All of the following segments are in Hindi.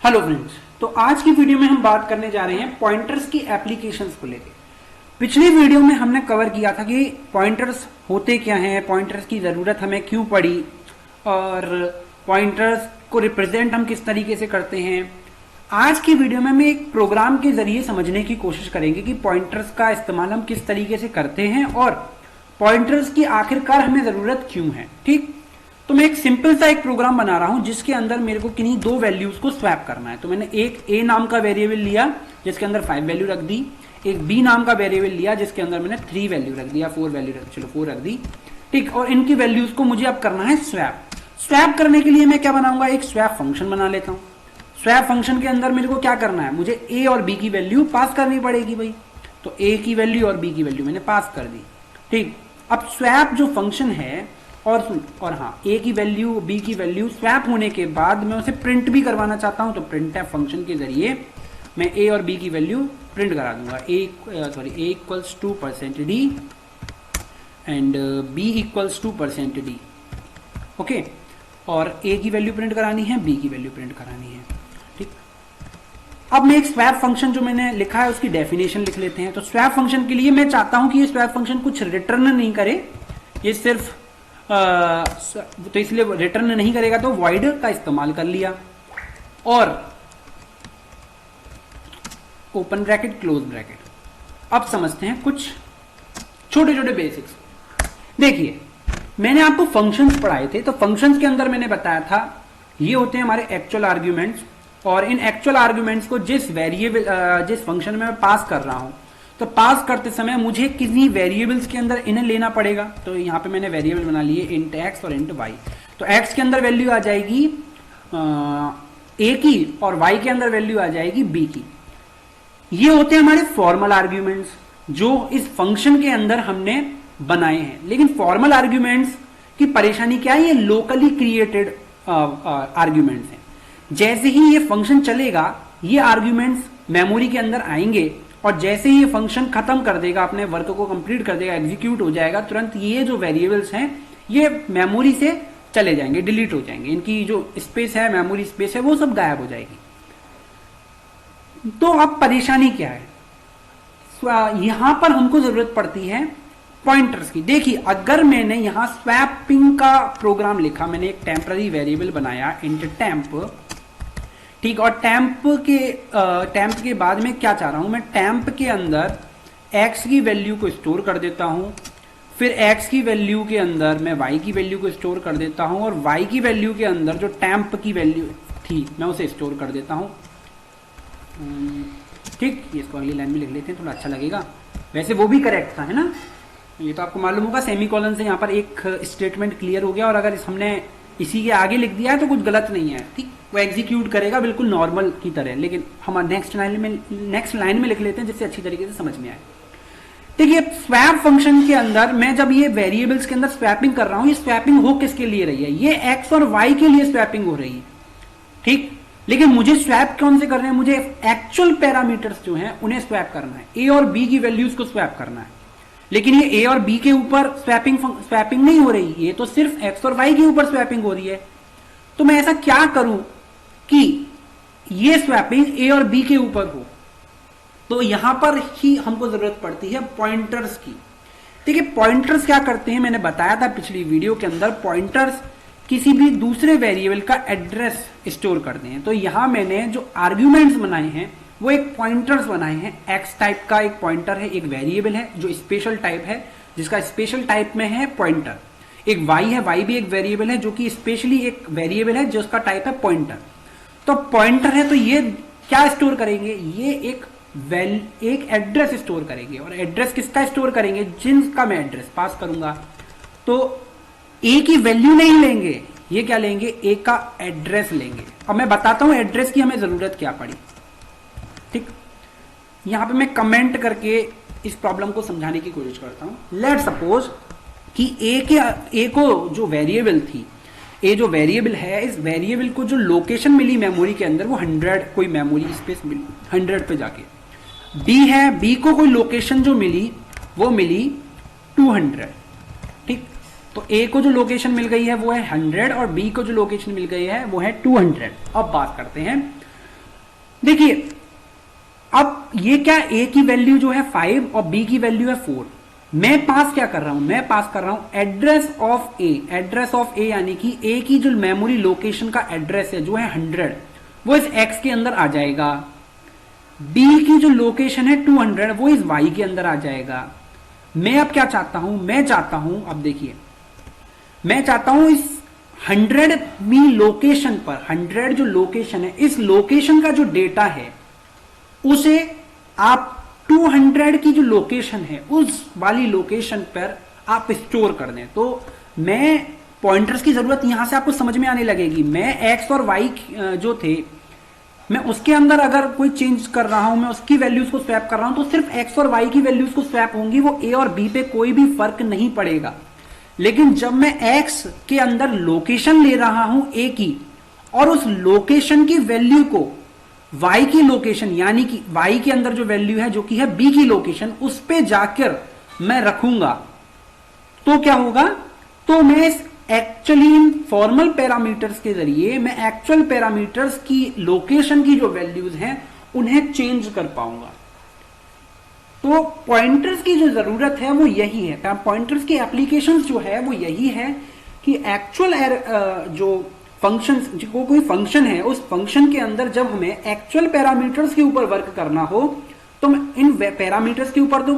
हेलो फ्रेंड्स, तो आज की वीडियो में हम बात करने जा रहे हैं पॉइंटर्स की एप्लीकेशंस को लेकर। पिछली वीडियो में हमने कवर किया था कि पॉइंटर्स होते क्या हैं, पॉइंटर्स की जरूरत हमें क्यों पड़ी और पॉइंटर्स को रिप्रेजेंट हम किस तरीके से करते हैं। आज की वीडियो में हम एक प्रोग्राम के जरिए समझने की कोशिश करेंगे कि पॉइंटर्स का इस्तेमाल हम किस तरीके से करते हैं और पॉइंटर्स की आखिरकार हमें जरूरत क्यों है। ठीक, तो मैं एक सिंपल सा एक प्रोग्राम बना रहा हूं जिसके अंदर मेरे को किन्हीं दो वैल्यूज को स्वैप करना है। तो मैंने एक a नाम का वेरिएबल लिया जिसके अंदर 5 वैल्यू रख दी, एक b नाम का वेरिएबल लिया जिसके अंदर मैंने 3 वैल्यू रख दिया, 4 वैल्यू रख, चलो 4 रख दी। ठीक, और इनकी वैल्यूज को मुझे अब करना है स्वैप। स्वैप करने के लिए मैं क्या बनाऊंगा, एक स्वैप फंक्शन बना लेता हूं। स्वैप फंक्शन के अंदर मेरे को क्या करना है, मुझे a और b की वैल्यू पास करनी पड़ेगी भाई। तो a की वैल्यू और b की वैल्यू मैंने पास कर दी। ठीक, अब स्वैप जो फंक्शन है और हाँ, a की वैल्यू b की वैल्यू स्वैप होने के बाद मैं उसे प्रिंट भी करवाना चाहता हूं, तो प्रिंट फंक्शन के जरिए मैं a और b की वैल्यू प्रिंट करा दूंगा। a equals to %d and b equals to %d। Okay, और a की वैल्यू प्रिंट करानी है, b की वैल्यू प्रिंट करानी है। ठीक, अब मैं एक स्वैप फंक्शन जो मैंने लिखा है उसकी डेफिनेशन लिख लेते हैं। तो स्वैप फंक्शन के लिए मैं चाहता हूं कि ये स्वैप फंक्शन कुछ रिटर्न नहीं करे, ये सिर्फ तो इसलिए रिटर्न नहीं करेगा तो वॉइड का इस्तेमाल कर लिया और ओपन ब्रैकेट क्लोज ब्रैकेट। अब समझते हैं कुछ छोटे छोटे बेसिक्स। देखिए, मैंने आपको फंक्शंस पढ़ाए थे, तो फंक्शंस के अंदर मैंने बताया था ये होते हैं हमारे एक्चुअल आर्ग्यूमेंट्स, और इन एक्चुअल आर्ग्यूमेंट्स को जिस फंक्शन में मैं पास कर रहा हूं, तो पास करते समय मुझे किसी वेरिएबल्स के अंदर इन्हें लेना पड़ेगा। तो यहां पे मैंने वेरिएबल बना लिए इंट एक्स और इंट वाई। तो एक्स के अंदर वैल्यू आ जाएगी ए की और वाई के अंदर वैल्यू आ जाएगी बी की। ये होते हैं हमारे फॉर्मल आर्ग्यूमेंट्स जो इस फंक्शन के अंदर हमने बनाए हैं। लेकिन फॉर्मल आर्ग्यूमेंट्स की परेशानी क्या है, ये लोकली क्रिएटेड आर्ग्यूमेंट्स हैं। जैसे ही ये फंक्शन चलेगा ये आर्ग्यूमेंट्स मेमोरी के अंदर आएंगे और जैसे ही ये फंक्शन खत्म कर देगा, अपने वर्क को कंप्लीट कर देगा, एग्जीक्यूट हो जाएगा, तुरंत ये जो वेरिएबल्स हैं ये मेमोरी से चले जाएंगे, डिलीट हो जाएंगे। इनकी जो स्पेस है, मेमोरी स्पेस है, वो सब गायब हो जाएगी। तो अब परेशानी क्या है, यहां पर हमको जरूरत पड़ती है पॉइंटर्स की। देखिए, अगर मैंने यहां स्वैपिंग का प्रोग्राम लिखा, मैंने एक टेम्पररी वेरिएबल बनाया इंट टेम्प। ठीक, और टैंप के बाद में क्या चाह रहा हूं, मैं टैंप के अंदर x की वैल्यू को स्टोर कर देता हूं, फिर x की वैल्यू के अंदर मैं y की वैल्यू को स्टोर कर देता हूं, और y की वैल्यू के अंदर जो टैंप की वैल्यू थी मैं उसे स्टोर कर देता हूं। ठीक, ये इसको अगली लाइन में लिख लेते हैं, थोड़ा अच्छा लगेगा। वैसे वो भी करेक्ट था, है ना, ये तो आपको मालूम होगा। सेमीकोलन से यहाँ पर एक स्टेटमेंट क्लियर हो गया, और अगर हमने इसी के आगे लिख दिया है तो कुछ गलत नहीं है। ठीक, वो एग्जीक्यूट करेगा बिल्कुल नॉर्मल की तरह, लेकिन हम नेक्स्ट लाइन में लिख लेते हैं जिससे अच्छी तरीके से समझ में आए। देखिए, स्वैप फंक्शन के अंदर मैं जब ये वेरिएबल्स के अंदर स्वैपिंग कर रहा हूं, ये स्वैपिंग हो किसके लिए रही है, ये एक्स और वाई के लिए स्वैपिंग हो रही है। ठीक, लेकिन मुझे स्वैप कौन से करने हैं, मुझे एक्चुअल पैरामीटर्स जो हैं उन्हें स्वैप करना है, ए और बी की वैल्यूज को स्वैप करना है। लेकिन ये ए और बी के ऊपर स्वैपिंग नहीं हो रही, ये तो सिर्फ एक्स और वाई के ऊपर स्वैपिंग हो रही है। तो मैं ऐसा क्या करूं कि ये स्वैपिंग ए और बी के ऊपर हो, तो यहां पर ही हमको जरूरत पड़ती है पॉइंटर्स की। देखिए, पॉइंटर्स क्या करते हैं, मैंने बताया था पिछली वीडियो के अंदर, पॉइंटर्स किसी भी दूसरे वेरिएबल का एड्रेस स्टोर करते हैं। तो यहां मैंने जो आर्ग्यूमेंट्स बनाए हैं वो एक पॉइंटर्स बनाए हैं। एक्स टाइप का एक पॉइंटर है, एक वेरिएबल है जो स्पेशल टाइप है, जिसका स्पेशल टाइप में है पॉइंटर। एक वाई है, वाई भी एक वेरिएबल है जो कि स्पेशली एक वेरिएबल है जिसका टाइप है पॉइंटर। तो पॉइंटर है तो ये क्या स्टोर करेंगे, ये एक एड्रेस स्टोर करेंगे, और एड्रेस किसका स्टोर करेंगे, जिनका मैं एड्रेस पास करूंगा। तो ए की वैल्यू नहीं लेंगे, ये क्या लेंगे, ए का एड्रेस लेंगे। अब मैं बताता हूं एड्रेस की हमें जरूरत क्या पड़ी। ठीक, यहां पे मैं कमेंट करके इस प्रॉब्लम को समझाने की कोशिश करता हूं। लेट सपोज कि ए को जो वेरिएबल थी, ए जो वेरिएबल है, इस वेरिएबल को जो लोकेशन मिली मेमोरी के अंदर वो 100, कोई मेमोरी स्पेस मिली 100 पे जाके। बी है, बी को कोई लोकेशन जो मिली वो मिली 200। ठीक, तो ए को जो लोकेशन मिल गई है वो है 100 और बी को जो लोकेशन मिल गई है वो है 200। अब बात करते हैं देखिए अब ये क्या, ए की वैल्यू जो है 5 और बी की वैल्यू है 4। मैं पास क्या कर रहा हूं, मैं पास कर रहा हूं address of A. Address of A यानी कि ए की जो मेमोरी लोकेशन का एड्रेस है जो है 100, वो इस एक्स के अंदर आ जाएगा। बी की जो लोकेशन है 200, वो इस वाई के अंदर आ जाएगा। मैं अब क्या चाहता हूं, मैं चाहता हूं, अब देखिए मैं चाहता हूं इस 100वीं लोकेशन पर, 100 जो लोकेशन है, इस लोकेशन का जो डेटा है उसे आप 200 की जो लोकेशन है उस वाली लोकेशन पर आप स्टोर कर दें। तो मैं पॉइंटर्स की जरूरत यहां से आपको समझ में आने लगेगी। मैं एक्स और वाई जो थे, मैं उसके अंदर अगर कोई चेंज कर रहा हूं, मैं उसकी वैल्यूज को स्वैप कर रहा हूं, तो सिर्फ एक्स और वाई की वैल्यूज को स्वैप होंगी, वो ए और बी पे कोई भी फर्क नहीं पड़ेगा। लेकिन जब मैं एक्स के अंदर लोकेशन ले रहा हूं ए की, और उस लोकेशन की वैल्यू को वाई की लोकेशन यानी कि वाई के अंदर जो वैल्यू है जो कि है बी की लोकेशन, उस पे जाकर मैं रखूंगा, तो क्या होगा, तो मैं इस एक्चुअली इन फॉर्मल पैरामीटर्स के जरिए मैं एक्चुअल पैरामीटर्स की लोकेशन की जो वैल्यूज हैं उन्हें चेंज कर पाऊंगा। तो पॉइंटर्स की जो जरूरत है वो यही है, पॉइंटर्स की एप्लीकेशंस जो है वो यही है कि एक्चुअल जो फंक्शन, जो कोई फंक्शन है, उस फंक्शन के अंदर जब हमें एक्चुअल पैरामीटर्स के ऊपर वर्क करना हो, तो इन पैरामीटर्स के ऊपर तो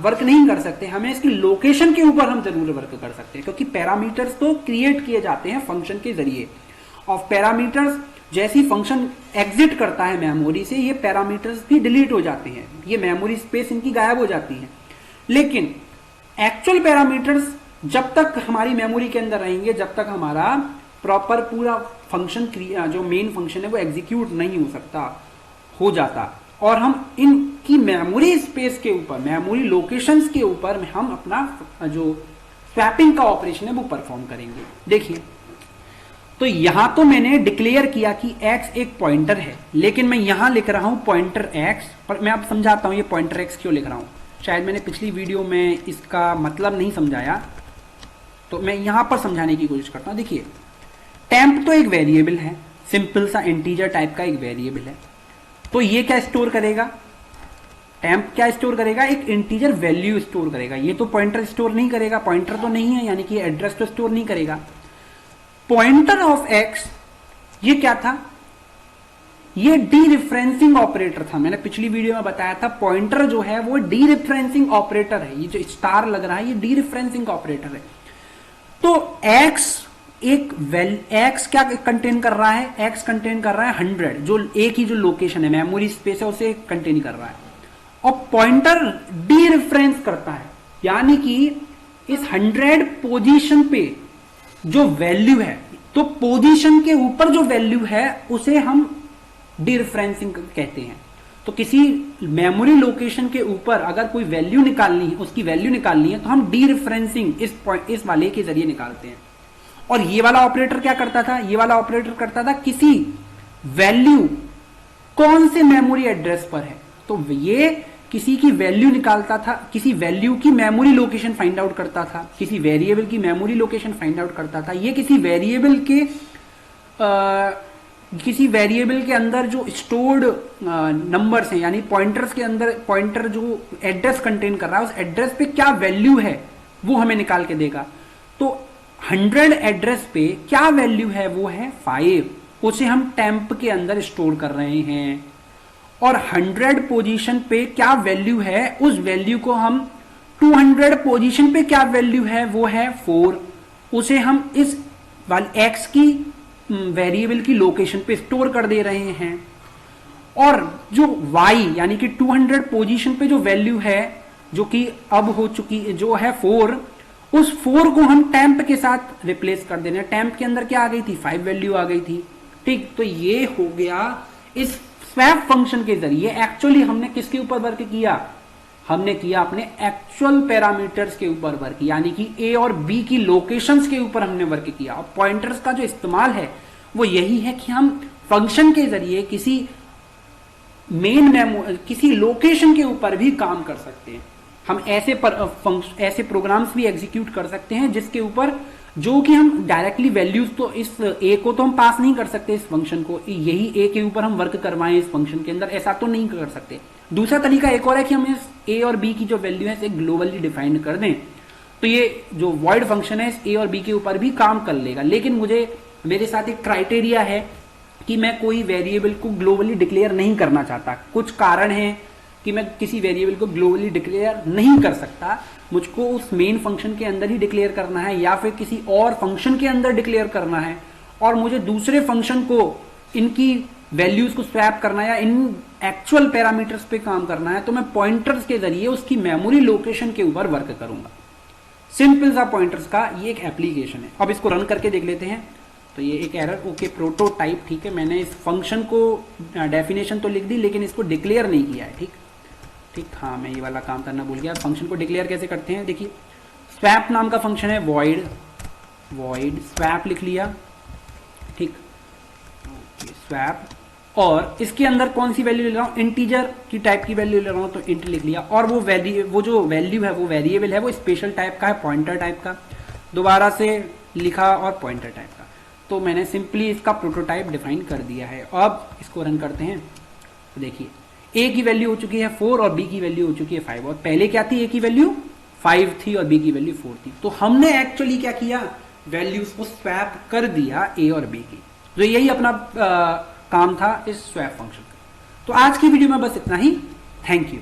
वर्क नहीं कर सकते, हमें इसकी लोकेशन के ऊपर हम जरूर वर्क कर सकते हैं, क्योंकि पैरामीटर्स तो क्रिएट किए जाते हैं फंक्शन के जरिए। और पैरामीटर्स जैसी फंक्शन एग्जिट करता है मेमोरी से, ये पैरामीटर्स भी डिलीट हो जाते हैं, ये मेमोरी स्पेस इनकी गायब हो जाती है। लेकिन एक्चुअल पैरामीटर्स जब तक हमारी मेमोरी के अंदर रहेंगे, जब तक हमारा प्रॉपर पूरा फंक्शन, जो मेन फंक्शन है वो एग्जीक्यूट नहीं हो सकता, हो जाता, और हम इनकी मेमोरी स्पेस के ऊपर, मेमोरी लोकेशंस के ऊपर हम अपना जो स्वैपिंग का ऑपरेशन है वो परफॉर्म करेंगे। देखिए, तो यहां तो मैंने डिक्लेयर किया कि x एक पॉइंटर है, लेकिन मैं यहां लिख रहा हूं पॉइंटर x, पर मैं अब समझाता हूं ये पॉइंटर x क्यों लिख रहा हूं। शायद मैंने पिछली वीडियो में इसका मतलब नहीं समझाया, तो मैं यहां पर समझाने की कोशिश करता हूं। देखिए, टेम्प तो एक वेरिएबल है, सिंपल सा इंटीजर टाइप का एक वेरिएबल है। तो ये क्या स्टोर करेगा, टेम्प क्या स्टोर करेगा, एक इंटीजर वैल्यू स्टोर करेगा। ये तो पॉइंटर स्टोर नहीं करेगा, पॉइंटर तो नहीं है, यानी कि एड्रेस तो स्टोर नहीं करेगा। पॉइंटर ऑफ एक्स ये क्या था, ये डीरिफरेंसिंग ऑपरेटर था। मैंने पिछली वीडियो में बताया था पॉइंटर जो है वो डीरिफरेंसिंग ऑपरेटर है। ये जो स्टार लग रहा है ये डीरिफरेंसिंग ऑपरेटर है। तो एक्स एक एक्स क्या कंटेन कर रहा है, एक्स कंटेन कर रहा है 100, जो ए की जो लोकेशन है, मेमोरी स्पेस है, उसे कंटेन कर रहा है। और पॉइंटर डीरिफरेंस करता है, यानी कि इस 100 पोजीशन पे जो वैल्यू है, तो पोजीशन के ऊपर जो वैल्यू है उसे हम डीरिफरेंसिंग कहते हैं। तो किसी मेमोरी लोकेशन के ऊपर अगर कोई वैल्यू निकालनी है, उसकी वैल्यू निकालनी है, तो हम डीरिफरेंसिंग इस वाले के जरिए निकालते हैं। और ये वाला ऑपरेटर क्या करता था, ये वाला ऑपरेटर करता था किसी वैल्यू कौन से मेमोरी एड्रेस पर है, तो ये किसी की वैल्यू निकालता था, किसी वैल्यू की मेमोरी लोकेशन फाइंड आउट करता था, किसी वेरिएबल की मेमोरी लोकेशन फाइंड आउट करता था। ये किसी वेरिएबल के अंदर जो स्टोर्ड नंबर्स हैं, यानी पॉइंटर्स के अंदर पॉइंटर जो एड्रेस कंटेन कर रहा है, उस एड्रेस पे क्या वैल्यू है वो हमें निकाल के देगा। तो 100 एड्रेस पे क्या वैल्यू है, वो है 5, उसे हम टेम्प के अंदर स्टोर कर रहे हैं। और 100 पोजीशन पे क्या वैल्यू है, उस वैल्यू को हम 200 पोजीशन पे क्या वैल्यू है, वो है 4, उसे हम इस वाली एक्स की वेरिएबल की लोकेशन पे स्टोर कर दे रहे हैं। और जो y यानी कि 200 पोजीशन पे जो वैल्यू है, जो कि अब हो चुकी जो है 4, उस 4 को हम टेम्प के साथ रिप्लेस कर देना। टेम्प के अंदर क्या आ गई थी, 5 वैल्यू आ गई थी। ठीक, तो ये हो गया इस स्वैप फंक्शन के जरिए। एक्चुअली हमने किसके ऊपर वर्क किया, हमने किया अपने एक्चुअल पैरामीटर्स के ऊपर वर्क, यानी कि ए और बी की लोकेशंस के ऊपर हमने वर्क किया। और पॉइंटर्स का जो इस्तेमाल है वो यही है कि हम फंक्शन के जरिए किसी किसी लोकेशन के ऊपर भी काम कर सकते हैं। हम ऐसे प्रोग्राम्स भी एग्जीक्यूट कर सकते हैं जिसके ऊपर जो कि हम डायरेक्टली वैल्यूज तो इस ए को तो हम पास नहीं कर सकते, इस फंक्शन को यही ए के ऊपर हम वर्क करवाएं इस फंक्शन के अंदर, ऐसा तो नहीं कर सकते। दूसरा तरीका एक और है कि हम इस ए और बी की जो वैल्यू है इसे ग्लोबली डिफाइंड कर दें, तो ये जो वॉइड फंक्शन है इस ए और बी के ऊपर भी काम कर लेगा। लेकिन मेरे साथ एक क्राइटेरिया है कि मैं कोई वेरिएबल को ग्लोबली डिक्लेयर नहीं करना चाहता। कुछ कारण है कि मैं किसी वेरिएबल को ग्लोबली डिक्लेयर नहीं कर सकता, मुझको उस मेन फंक्शन के अंदर ही डिक्लेयर करना है या फिर किसी और फंक्शन के अंदर डिक्लेयर करना है, और मुझे दूसरे फंक्शन को इनकी वैल्यूज को स्वैप करना है या इन एक्चुअल पैरामीटर्स पे काम करना है, तो मैं पॉइंटर्स के जरिए उसकी मेमोरी लोकेशन के ऊपर वर्क करूंगा। सिंपल सा पॉइंटर्स का ये एक एप्लीकेशन है। अब इसको रन करके देख लेते हैं। तो ये एक एरर, ओके प्रोटोटाइप, ठीक है, मैंने इस फंक्शन को डेफिनेशन तो लिख दी लेकिन इसको डिक्लेयर नहीं किया है। ठीक, हाँ मैं ये वाला काम करना भूल गया। फंक्शन को डिक्लेयर कैसे करते हैं, देखिए स्वैप नाम का फंक्शन है, वॉइड स्वैप लिख लिया, ठीक, स्वैप, और इसके अंदर कौन सी वैल्यू ले रहा हूं, इंटीजर की टाइप की वैल्यू ले रहा हूं, तो इंट लिख लिया। और वो जो वैल्यू है वो वेरिएबल है, वो स्पेशल टाइप का है, पॉइंटर टाइप का, दोबारा से लिखा और पॉइंटर टाइप का। तो मैंने सिंपली इसका प्रोटोटाइप डिफाइन कर दिया है। अब इसको रन करते हैं तो देखिए ए की वैल्यू हो चुकी है 4 और बी की वैल्यू हो चुकी है 5, और पहले क्या थी, ए की वैल्यू 5 थी और बी की वैल्यू 4 थी। तो हमने एक्चुअली क्या किया, वैल्यूज को स्वैप कर दिया ए और बी की। तो यही अपना काम था इस स्वैप फंक्शन का। तो आज की वीडियो में बस इतना ही। Thank you.